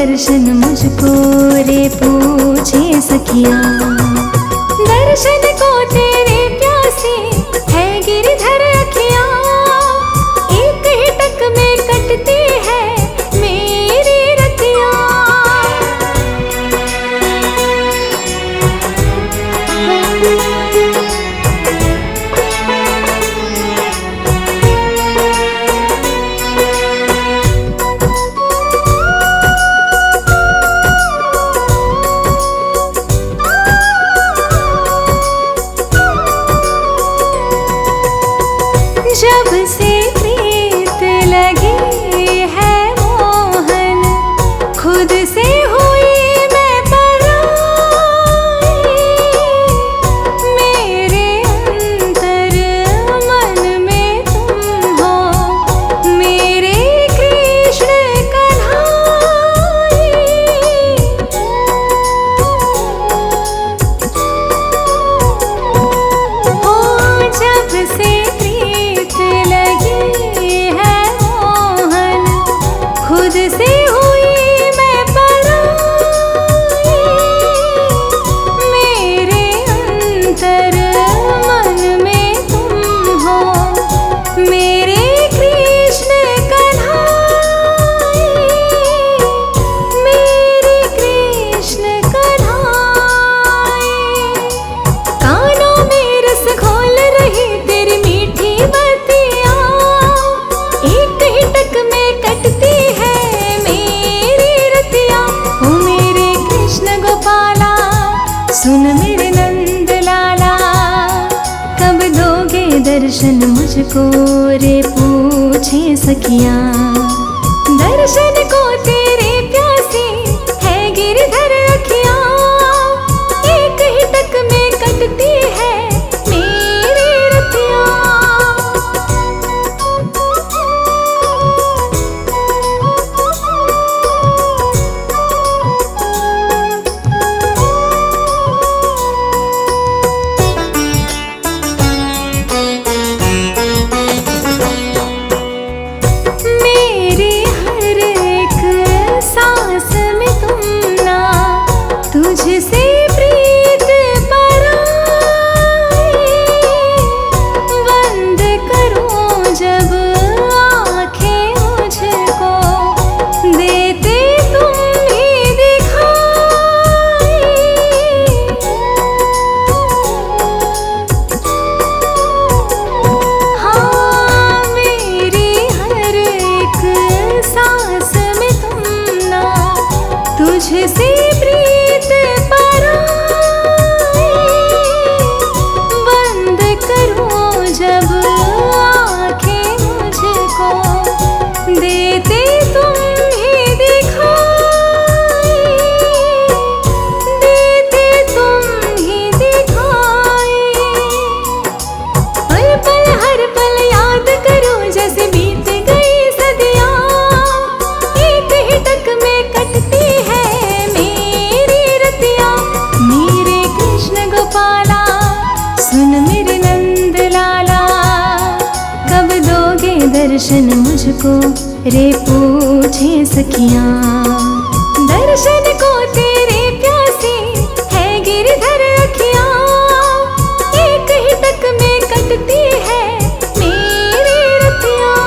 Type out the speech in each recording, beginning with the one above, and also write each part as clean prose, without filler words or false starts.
दर्शन मुझको रे पूछे सखिया। दर्शन को तेरे प्यासे है गिरधर अखियाँ, एक ही टक में कटती है मेरी रतियाँ। जब से प्रीत लगी है मोहन, खुद से हुई मैं पराई। मेरे अंतर मन में तुम हो, मेरे कृष्ण कन्हाई। ओ जब से खुद से हुई मैं पराई। मेरे अंतर मन में तुम हो, मेरे कृष्ण कन्हाई। मेरे कृष्ण कन्हाई। कानों में रस घोल रही तेरी मीठी बतियाँ, एक ही टक में कटती सुन मेरे नंद लाला। कब दोगे दर्शन मुझको रे पूछे सखिया। दर्शन को तेरे प्यासे है गिरधर अखियाँ, एक ही टक में कटती है मेरी रतियाँ। तुझसे प्रीत पराई, बंद करूं जब आँखें मुझको, देते तुम ही दिखाई। हाँ मेरी हर एक सांस में तुम ना, तुझसे जब आँखें मुझको, देते तुम ही दिखाई। देते तुम ही दिखाई। पल पल हर पल याद करो जैसे बीत गई सदियाँ, एक ही टक में कटती है मेरी रतियाँ। मेरे कृष्ण गोपाला सुन मेरे नंद लाला। कब दोगे दर्शन मुझको रे पूछे सखिया। दर्शन को तेरे प्यासे है गिरधर अखियाँ, एक ही टक में कटती है मेरी रतियाँ।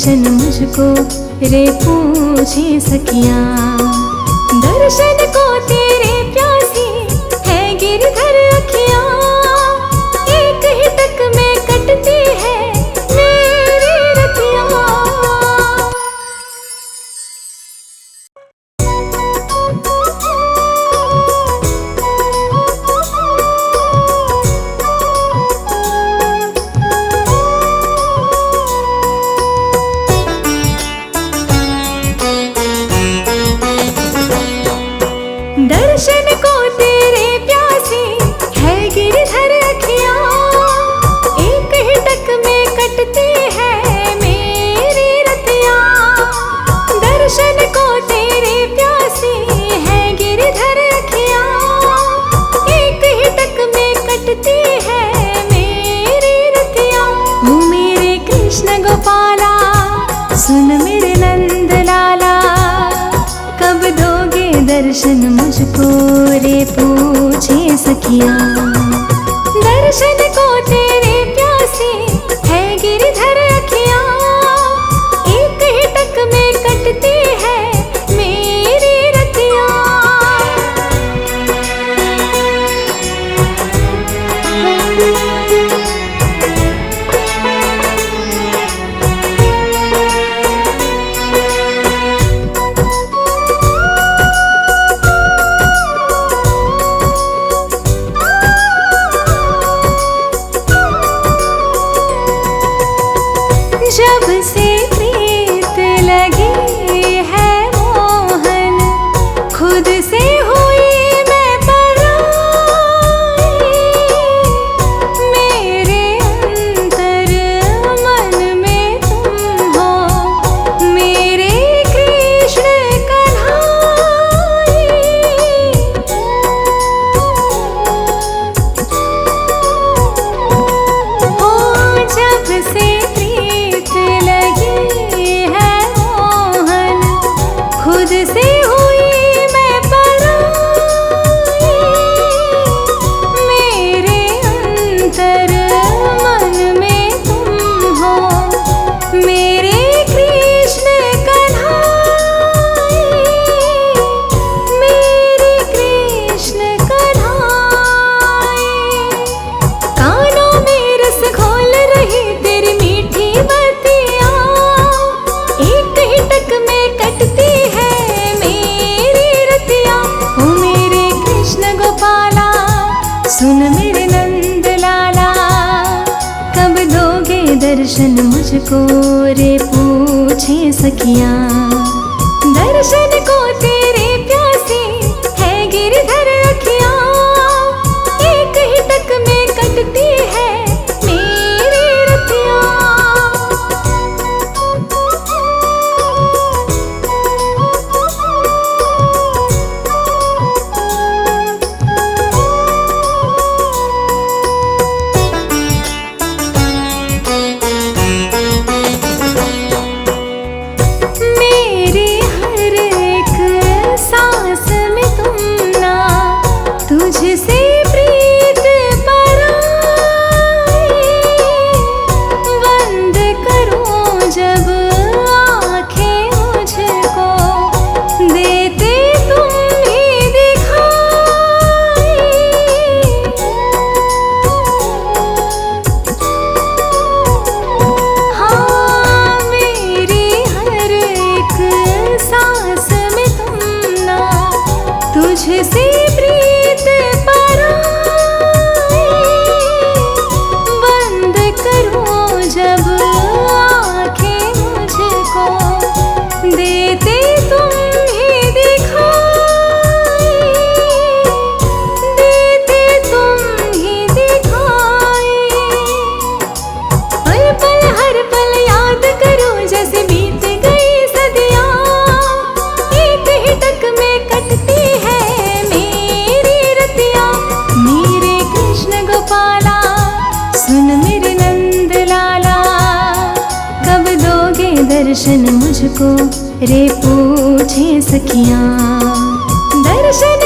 दर्शन मुझको रे पूछे सखियाँ। दर्शन को तेरे प्यासी है गिरधर अखियाँ, एक ही टक में कटती है मेरी रतियाँ। दर्शन को तेरे प्यासी है गिरधर अखियाँ, एक ही टक में कटती है मेरी रतियाँ। दर्शन को तेरे प्यासी है गिरधर अखियाँ, एक ही टक में कटती है मेरी रतियाँ। ओ मेरे कृष्ण गोपाला सुन मेरे नंद लाला, कब दोगे दर्शन मुझको रे पूछे सखियाँ। दर्शन को तेरे प्यासी है गिरधर अखियाँ, एक ही टक में कटती है मेरी रतियाँ। जब से प्रीत लगी है मोहन, खुद से हुई मैं पराई। मेरे अंतर मन में तुम हो मेरे कृष्ण कन्हाई। ओ जब से खुद से हुई मैं पराई। मेरे अंतर मन में तुम हो मेरे कृष्ण कन्हाई। मेरे कृष्ण कन्हाई। कानों में रस घोल रही तेरी मीठी बतियाँ, एक ही टक में कटती है सुन मेरे नंद लाला, कब दोगे दर्शन मुझको रे पूछे सखियाँ। दर्शन को तेरे प्यासी है गिरधर अखियाँ, एक ही टक में कटती है मेरी रतियाँ। तुझसे प्रीत पराई, बंद करूं जब आँखें मुझको देते तुम ही दिखाई। हाँ मेरी हर एक सांस में तुम ना, तुझसे बंद करूं जब आँखें मुझको देते तुम ही दिखाई। देते तुम ही दिखाई। पल पल हर पल याद करो जैसे बीत गई सदियाँ, एक ही टक में कटती है मेरी रतियाँ। मेरे कृष्ण गोपाला सुन मेरे नंद लाला, कब दोगे दर्शन मुझको रे पूछे सखियाँ। दर्शन